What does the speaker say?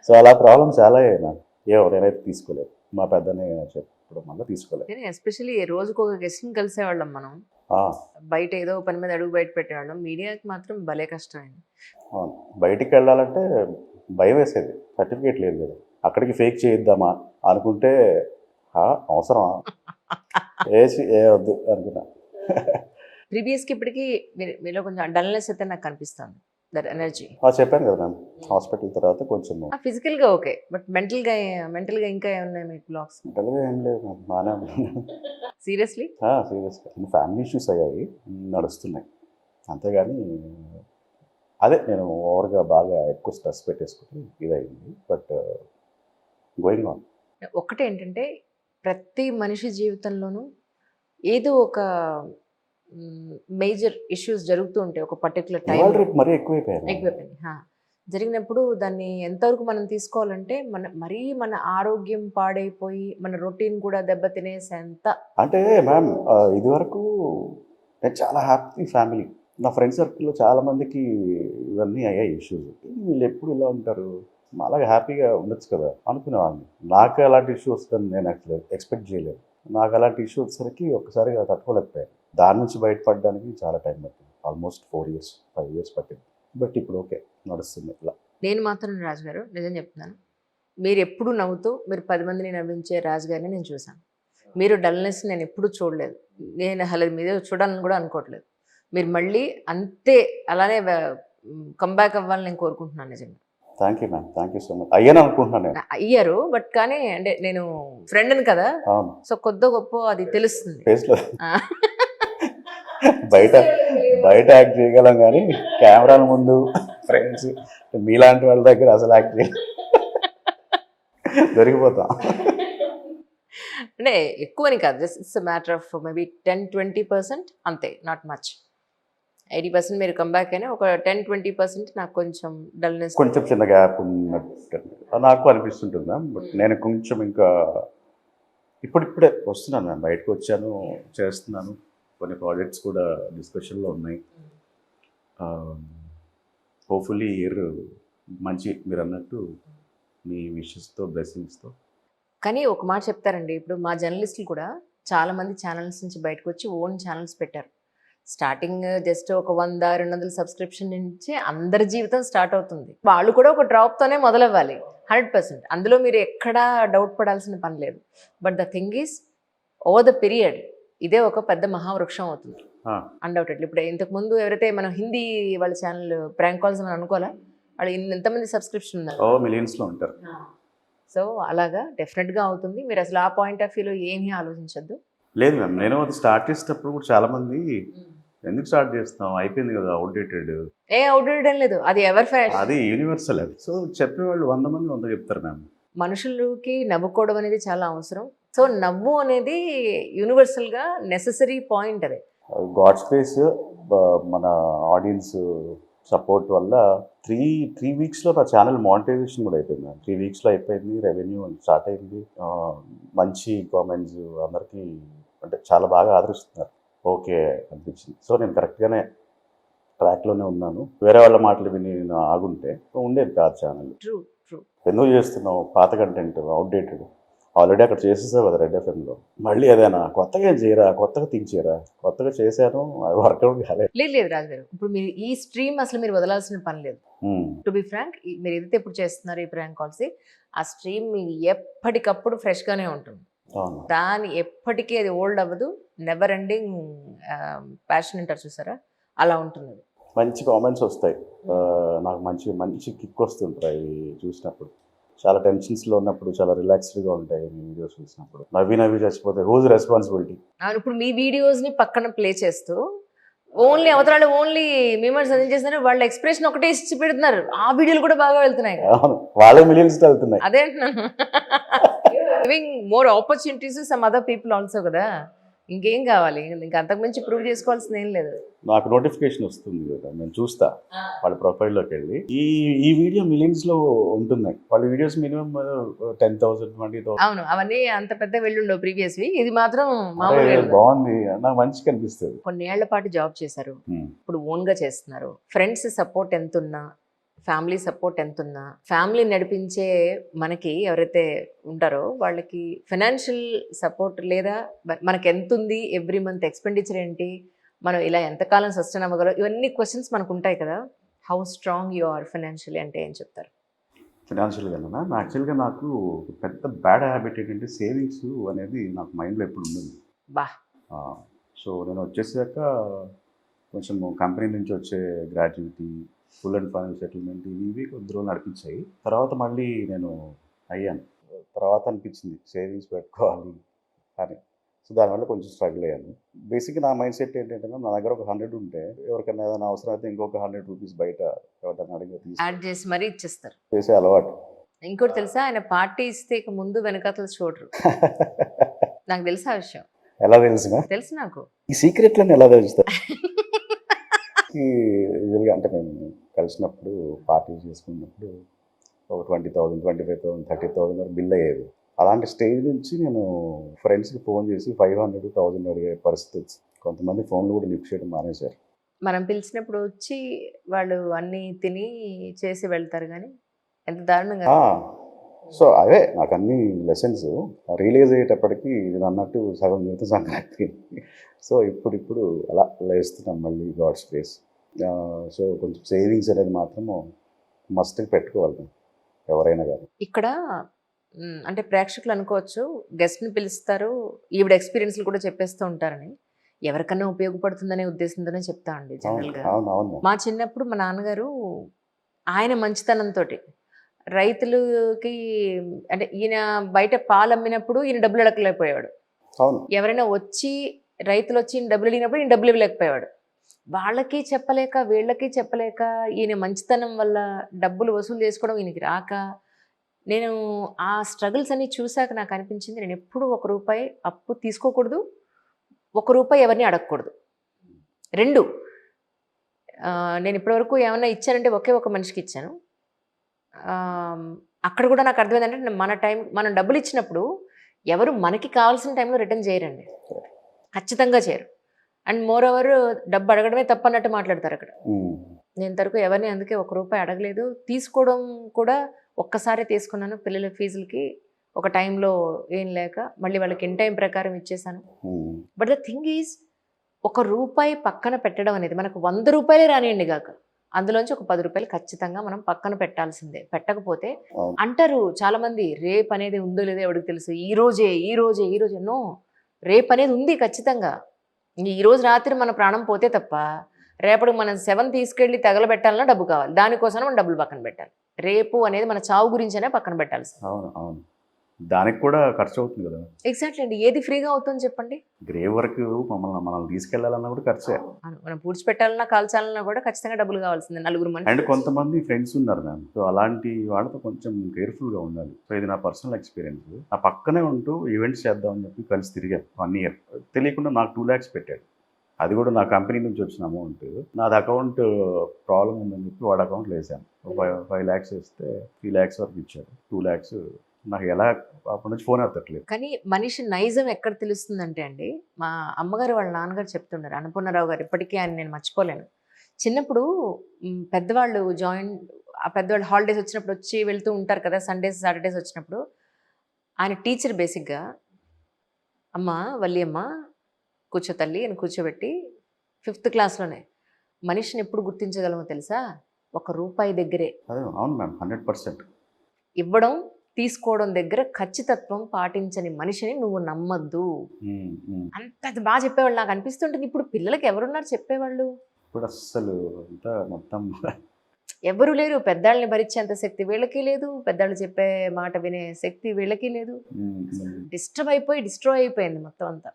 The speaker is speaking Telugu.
సో అలా ప్రాబ్లమ్ చాలా అయ్యాయి నాకు. నేనైతే తీసుకోలేదు. మా పెద్దనే చెప్పడం వల్ల తీసుకోలేదు. ఎస్పెషల్లీ రోజుకు ఒక గెస్ట్ని కలిసేవాళ్ళం మనం. ఆ, బయట ఏదో పని మీద అడుగు బయట పెట్టేవాళ్ళం. మీడియాకి మాత్రం భలే కష్టమైంది. అవును. బయటికి వెళ్ళాలంటే భయం వేసేది. సర్టిఫికేట్ లేదు కదా. అక్కడికి ఫేక్ చేయిద్దామా అనుకుంటే అవసరమా వద్దు అనుకున్నా. ప్రీవియస్కి ఇప్పటికీ మీలో కొంచెం డల్నెస్ అయితే నాకు కనిపిస్తుంది. దట్ ఎనర్జీ చెప్పాను కదా మ్యామ్, హాస్పిటల్ తర్వాత కొంచెం ఫిజికల్గా ఓకే, బట్ మెంటల్గా ఇంకా ఏమున్నాయి మీకు బ్లాక్స్? మెంటల్గా ఏం లేదు మ్యామ్, బాగానే ఉన్నాను. సీరియస్లీ? సీరియస్గా ఫ్యామిలీ ఇష్యూస్ అయ్యాయి, నడుస్తున్నాయి. అంతేగాని అదే నేను ఓవర్గా బాగా ఎక్కువ స్ట్రెస్ పెట్టేసుకుని ఇదయింది. But going on. ఒకటేంటంటే ప్రతి మనిషి జీవితంలోనూ ఏదో ఒక మేజర్ ఇష్యూస్ జరుగుతూ ఉంటాయి ఒక పర్టికులర్ టైం. ఇవాళ రేపు మరీ ఎక్కువైపోయాయి. ఎక్కువైపోయింది. జరిగినప్పుడు దాన్ని ఎంతవరకు మనం తీసుకోవాలంటే మన ఆరోగ్యం పాడైపోయి మన రొటీన్ కూడా దెబ్బతినేసేంత. అంటే మ్యామ్ ఇదివరకు నేను చాలా హ్యాపీ ఫ్యామిలీ. నా ఫ్రెండ్ సర్కిల్లో చాలా మందికి ఇవన్నీ అయ్యాయి ఇష్యూస్. వీళ్ళు ఎప్పుడు ఇలా ఉంటారు, అలాగే హ్యాపీగా ఉండొచ్చు కదా అనుకునేవాడిని. నాకు అలాంటి ఇష్యూ వస్తుందని నేను యాక్చువల్లీ ఎక్స్పెక్ట్ చేయలేదు. నాకు అలాంటి ఇష్యూ వచ్చేసరికి ఒక్కసారిగా తట్టుకోలేకపోయాను. దాని నుంచి బయటపడడానికి చాలా టైం పట్టింది. ఆల్మోస్ట్ 4 years 5 years పట్టింది. బట్ ఇప్పుడు ఓకే, నడుస్తుంది ఇలా. నేను మాత్రం రాజు గారు నిజం చెప్తున్నాను, మీరు ఎప్పుడు నవ్వుతూ మీరు 10 మందిని నవ్వించే రాజు గారిని నేను చూశాను. మీరు డల్నెస్ నేను ఎప్పుడు చూడలేదు. నేను అసలు మీద చూడాలని కూడా అనుకోవట్లేదు. మీరు మళ్ళీ అంతే అలానే కంబ్యాక్ అవ్వాలని నేను కోరుకుంటున్నాను నిజంగా. Thank you ma'am, thank you so much. అయ్యాను అనుకుంటున్నాను నేను. అయ్యారు, బట్ కానీ అంటే నేను ఫ్రెండ్ని కదా, అవును. సో కొద్ది గొప్ప అది తెలుస్తుంది. ఫేస్లో బయట యాక్ట్ చేయగలం కానీ కెమెరాల ముందు ఫ్రెండ్స్ మీలాంటి వాళ్ళ దగ్గర అసలు యాక్ట్ చేయాలి, దొరికిపోతాం. అంటే ఎక్కువని కాదు, just it's matter of maybe 10-20% అంతే, నాట్ మచ్. 80% మీరు కంబ్యాక్ అయినా ఒక 10-20% నాకు కొంచెం డల్నెస్, కొంచెం చిన్న గ్యాప్ ఉన్నట్టు నాకు అనిపిస్తుంటుంది మ్యామ్. బట్ నేను కొంచెం ఇంకా ఇప్పుడిప్పుడే వస్తున్నాను మ్యామ్, బయటకు వచ్చాను, చేస్తున్నాను. కొన్ని ప్రాజెక్ట్స్ కూడా డిస్కషన్లో ఉన్నాయి. హోప్ఫుల్లీ ఇయర్ మంచి మీరు అన్నట్టు మీ విషెస్తో బ్లెస్సింగ్స్తో. కానీ ఒక మాట చెప్తారండి, ఇప్పుడు మా జర్నలిస్టులు కూడా చాలామంది ఛానల్స్ నుంచి బయటకు వచ్చి ఓన్ ఛానల్స్ పెట్టారు. స్టార్టింగ్ జస్ట్ ఒక 100-200 సబ్స్క్రిప్షన్ నుంచి అందరి జీవితం స్టార్ట్ అవుతుంది. వాళ్ళు కూడా ఒక డ్రాప్తోనే మొదలవ్వాలి 100%. అందులో మీరు ఎక్కడా డౌట్ పడాల్సిన పని లేదు. But the thing is over the period ఇదే ఒక పెద్ద మహావృక్షం అవుతుంది అన్డౌటెడ్లీ. ఇప్పుడు ఇంతకుముందు ఎవరైతే మన హిందీ వాళ్ళ ఛానల్ ప్రాంక్ కాల్స్ అని అనుకోవాలా, వాళ్ళు ఎంతమంది సబ్స్క్రిప్షన్ ఉన్నారు, మిలియన్స్లో ఉంటారు. సో అలాగా డెఫినెట్గా అవుతుంది. మీరు అసలు ఆ పాయింట్ ఆఫ్ వ్యూలో ఏమీ ఆలోచించద్దు. లేదు మ్యామ్, నేను అది స్టార్ట్ చేసేటప్పుడు కూడా చాలామంది ఎందుకు స్టార్ట్ చేస్తాం, అయిపోయింది కదా, అవుట్డేటెడ్. అవుట్డేటెడ్ ఏం లేదు, అది ఎవరి ఫ్యాషన్, అది యూనివర్సల్. అది సో చెప్పేవాళ్ళు 100 మంది 100 చెప్తారు మ్యామ్. మనుషులకి నవ్వుకోవడం అనేది చాలా అవసరం. సో నవ్వు అనేది యూనివర్సల్గా నెససరీ పాయింట్. అదే గాడ్స్ గ్రేస్, మన ఆడియన్స్ సపోర్ట్ వల్ల 3 weeksలో నా ఛానల్ మానిటైజేషన్ కూడా అయిపోయింది. 3 weeksలో అయిపోయింది, రెవెన్యూ స్టార్ట్ అయింది. మంచి కామెంట్స్, అందరికీ అంటే చాలా బాగా ఆదరిస్తున్నారు. ఓకే అనిపించింది. సో నేను కరెక్ట్గానే ట్రాక్లోనే ఉన్నాను. వేరే వాళ్ళ మాటలు విని నేను ఆగుంటే ఉండేది కాదు ఛానల్. True true. ఎందుకు చేస్తున్నావు పాత కంటెంట్, అవుట్డేటెడ్, ఆల్రెడీ అక్కడ చేసేసావు కదా రెడ్ ఎఫ్ఎంలో, మళ్ళీ అదేనా కొత్తగా ఏం చేయరా, కొత్తగా థింక్ చేయరా. కొత్తగా చేశాను, అది వర్కౌట్ కాలేదు. లేదు రాజు గారు, ఇప్పుడు మీరు ఈ స్ట్రీమ్ అసలు మీరు వదలాల్సిన పని లేదు. టు బి ఫ్రాంక్, మీరు ఏదైతే ఇప్పుడు చేస్తున్నారు ఈ ప్రాంక్ కాల్స్, ఆ స్ట్రీమ్ ఎప్పటికప్పుడు ఫ్రెష్గానే ఉంటుంది. దాని ఎప్పటికీ అది ఓల్డ్ అవ్వదు. నెవర్ ఎండింగ్ ప్యాషన్ అంటారు చూసారా, అలా ఉంటుంది. మంచి కామెంట్స్ వస్తాయి నాకు, మంచి కిక్ వస్తుంటాయి చూసినప్పుడు. చాలా టెన్షన్స్లో ఉన్నప్పుడు చాలా రిలాక్స్డ్గా ఉంటాయి మీ వీడియోస్ చూసినప్పుడు. నవ్వి చచ్చిపోతే హూజ్ రెస్పాన్సిబిలిటీ. ఇప్పుడు మీ వీడియోస్ని పక్కన ప్లే చేస్తూ ఓన్లీ అవతరాలు ఓన్లీ మిమ్మల్ని సజెస్ట్ చేస్తున్నారు, వాళ్ళ ఎక్స్ప్రెషన్ ఒకటే ఇచ్చి పెడుతున్నారు. ఆ వీడియోలు కూడా బాగా వెళ్తున్నాయి, వాళ్ళే మిలియన్స్ వెళ్తున్నాయి. అదే అంటున్నాను. Giving more opportunities some other people also కదా. ఇంకేం కావాలి, ఇంకా అంతకుమించి ప్రూవ్ చేసుకోవాల్సింది ఏం లేదు. నాకు నోటిఫికేషన్ వస్తుంది కదా, నేను చూస్తా వాళ్ళ ప్రొఫైల్లోకి వెళ్ళి. ఈ వీడియో మిలియన్స్లో ఉంటున్నాయి. వాళ్ళ వీడియోస్ మినిమం 10,000 20,000. అవును, అవన్నీ అంత పెద్ద వెళ్ళుండవు ప్రీవియస్వి. ఇది మాత్రం మామూలుగా బాగుంది, నాకు మంచిగా అనిపిస్తుంది. కొన్నేళ్ల పాటు జాబ్ చేశారు, ఇప్పుడు ఓన్గా చేస్తున్నారు. ఫ్రెండ్స్ సపోర్ట్ ఎంత ఉన్నా, ఫ్యామిలీ సపోర్ట్ ఎంత ఉన్నా, ఫ్యామిలీ నడిపించే మనకి ఎవరైతే ఉంటారో వాళ్ళకి ఫైనాన్షియల్ సపోర్ట్ లేదా మనకి ఎంత ఉంది, ఎవ్రీ మంత్ ఎక్స్పెండిచర్ ఏంటి, మనం ఇలా ఎంతకాలం సస్టైన్ అవ్వగలం, ఇవన్నీ క్వశ్చన్స్ మనకు ఉంటాయి కదా. How strong you are financially అంటే ఏం చెప్తారు? ఫినాన్షియల్‌గానా? యాక్చువల్‌గా నాకు ఒక పెద్ద బ్యాడ్ హ్యాబిట్ ఏంటంటే సేవింగ్స్ అనేది నాకు మైండ్‌లో ఎప్పుడు ఉండింది. బా ఆ! సో, నేను వచ్చేసాక కొంచెం కంపెనీ నుంచి వచ్చే gratuity, full and final settlement ఇవి కొద్ది రోజులు నడిపించాయి. తర్వాత మళ్ళీ నేను అయ్యాను. తర్వాత అనిపించింది సేవింగ్స్ పెట్టుకోవాలి అని. సో, దానివల్ల కొంచెం స్ట్రగుల్ అయ్యాను. బేసిక్‌గా నా మైండ్ సెట్ ఏంటంటే నా దగ్గర ఒక 100 ఉంటే ఎవరికైనా ఏదైనా అవసరం అయితే ఇంకొక ₹100 బయట ఎవరినైనా అడిగి యాడ్ చేసి మరీ ఇచ్చేస్తారు. చేసే అలవాటు. ఇంకోటి తెలుసా, ఆయన పార్టీ ఇస్తే ఇక ముందు వెనకాతలు చూడరు. నాకు తెలుసా ఆ విషయం, ఎలా తెలిసినా? తెలుసు నాకు. ఈ సీక్రెట్‌లన్నీ ఎలా తెలుస్తాయి? ఈ యూజువల్‌గా అంటే మేము కలిసినప్పుడు పార్టీ చేసుకున్నప్పుడు ఒక 20,000, 25,000, 30,000 వరకు బిల్ అయ్యేది. అలాంటి స్టేజ్ నుంచి నేను ఫ్రెండ్స్‌కి ఫోన్ చేసి 500, 1000 అడిగే పరిస్థితి వచ్చింది. కొంతమంది ఫోన్లు కూడా లిఫ్ట్ చేయడం మానేశారు. మనం పిలిచినప్పుడు వచ్చి వాళ్ళు అన్నీ తిని చేసి వెళ్తారు కానీ ఎంత దారుణంగా. ఆ! సో, అవే నాకు అన్ని లెసన్స్ రియలైజ్ అయ్యేటప్పటికి నేను అన్నట్టు సగం జీవితం సంక్రాంతి. సో, ఇప్పుడిప్పుడు అలా లేస్తున్నాం మళ్ళీ గాడ్స్ గ్రేస్. సో, కొంచెం సేవింగ్స్ అనేది మాత్రము మస్ట్‌గా పెట్టుకోవాలి ఎవరైనా కానీ. ఇక్కడ అంటే ప్రేక్షకులు అనుకోవచ్చు గెస్ట్ని పిలుస్తారు, ఈవిడ ఎక్స్పీరియన్స్లు కూడా చెప్పేస్తూ ఉంటారని. ఎవరికన్నా ఉపయోగపడుతుందనే ఉద్దేశంతోనే చెప్తా అండి అవును, జనరల్గా. అవును, అవును. మా చిన్నప్పుడు మా నాన్నగారు ఆయన మంచితనంతో రైతులకి, అంటే ఈయన బయట పాలు అమ్మినప్పుడు ఈయన డబ్బులు అడగలేకపోయాడు. అవును. ఎవరైనా వచ్చి రైతులు వచ్చి ఈయన డబ్బులు అడిగినప్పుడు ఈయన డబ్బులు ఇవ్వలేకపోయాడు. వాళ్ళకి చెప్పలేక వీళ్ళకి చెప్పలేక ఈయన మంచితనం వల్ల డబ్బులు వసూలు చేసుకోవడం ఈయనకి రాక, నేను ఆ స్ట్రగుల్స్ అన్ని చూశాక నాకు అనిపించింది నేను ఎప్పుడూ ₹1 అప్పు తీసుకోకూడదు, ₹1 ఎవరిని అడగకూడదు. 2 నేను ఇప్పటివరకు ఏమన్నా ఇచ్చానంటే ఒకే ఒక మనిషికి ఇచ్చాను. అక్కడ కూడా నాకు అర్థమైందంటే మన టైం మనం డబ్బులు ఇచ్చినప్పుడు ఎవరు మనకి కావాల్సిన టైంలో రిటర్న్ చేయరండి, ఖచ్చితంగా చేయరు. అండ్ మోర్ ఓవర్ డబ్బు అడగడమే తప్పన్నట్టు మాట్లాడతారు అక్కడ. నేను ఇంతవరకు ఎవరిని అందుకే ₹1 అడగలేదు. తీసుకోవడం కూడా ఒక్కసారి తీసుకున్నాను, పిల్లల ఫీజులకి ఒక టైంలో ఏం లేక మళ్ళీ వాళ్ళకి ఇన్ టైం ప్రకారం ఇచ్చేసాను. బట్ ద థింగ్ ఈజ్, ₹1 పక్కన పెట్టడం అనేది మనకు ₹100 రానియండి గాక, అందులోంచి ఒక ₹10 ఖచ్చితంగా మనం పక్కన పెట్టాల్సిందే. పెట్టకపోతే అవును. అంటారు చాలామంది, రేపు అనేది ఉందో లేదో ఎవరికి తెలుసు, ఈ రోజే ఈ రోజే ఈ రోజే. నో, రేపు అనేది ఉంది ఖచ్చితంగా. ఈ రోజు రాత్రి మన ప్రాణం పోతే తప్ప రేపటికి మనం 7 తీసుకెళ్ళి తగలబెట్టాలన్నా డబ్బు కావాలి, దానికోసం మనం డబ్బులు పక్కన పెట్టాలి. రేపు అనేది మన చావు గురించనే పక్కన పెట్టాల్సింది. అవును, అవును. దానికి కూడా ఖర్చు అవుతుంది కదా. ఎగ్జాక్ట్లీ అండి. ఏది ఫ్రీగా అవుతుంది చెప్పండి? గ్రేవ్ వరకు మనల్ని తీసుకెళ్లాలన్నా కూడా ఖర్చే. మనం పూడ్చిపెట్టాలన్నా కాల్చాలన్నా కూడా ఖచ్చితంగా డబ్బులు కావాల్సిందే. నలుగురు అండ్ మనుషులు. కొంతమంది ఫ్రెండ్స్ ఉన్నారు మ్యామ్. సో, అలాంటి వాళ్ళతో కొంచెం కేర్ఫుల్గా ఉండాలి. సో, ఇది నా పర్సనల్ ఎక్స్పీరియన్స్. నా పక్కనే ఉంటూ ఈవెంట్స్ చేద్దామని చెప్పి కలిసి తిరిగాను 1 ఇయర్. తెలియకుండా నాకు 2 lakhs పెట్టాడు. అది కూడా నా కంపెనీ నుంచి వచ్చిన అమౌంట్. నాది అకౌంట్ ప్రాబ్లం ఉందని చెప్పి వాడి అకౌంట్లో వేసాను. 5 lakhs వేస్తే 3 lakhs వరకు ఇచ్చాడు. 2 lakhs నాకు ఎలా అప్పటి నుంచి ఫోన్ ఎత్తట్లేదు. కానీ మనిషి నైజం ఎక్కడ తెలుస్తుందంటే అండి, మా అమ్మగారు వాళ్ళ నాన్నగారు చెప్తున్నారు, అన్నపూర్ణరావు గారు, ఇప్పటికీ ఆయన నేను మర్చిపోలేను. చిన్నప్పుడు పెద్దవాళ్ళు ఆ పెద్దవాళ్ళు హాలిడేస్ వచ్చినప్పుడు వచ్చి వెళ్తూ ఉంటారు కదా, సండేస్ సాటర్డేస్ వచ్చినప్పుడు. ఆయన టీచర్ బేసిక్గా, అమ్మ వల్లి అమ్మ కూర్చో తల్లి అని కూర్చోబెట్టి 5th క్లాస్లోనే మనిషిని ఎప్పుడు గుర్తించగలమో తెలుసా? ₹1 దగ్గరే. అదే అవును మ్యామ్, 100%. ఇవ్వడం తీసుకోవడం దగ్గర ఖచ్చితత్వం పాటించని మనిషిని నువ్వు నమ్మద్దు. అంత బాగా చెప్పేవాళ్ళు. నాకు అనిపిస్తుంటుంది ఇప్పుడు పిల్లలకి ఎవరున్నారు చెప్పేవాళ్ళు? ఇప్పుడు అస్సలు అంతా మొత్తం ఎవరు లేరు. పెద్దాళ్ళని భరించేంత శక్తి వీళ్ళకి లేదు, పెద్దాళ్ళు చెప్పే మాట వినే శక్తి వీళ్ళకి లేదు. డిస్టర్బ్ అయిపోయి డిస్ట్రాయ్ అయిపోయింది మొత్తం అంతా.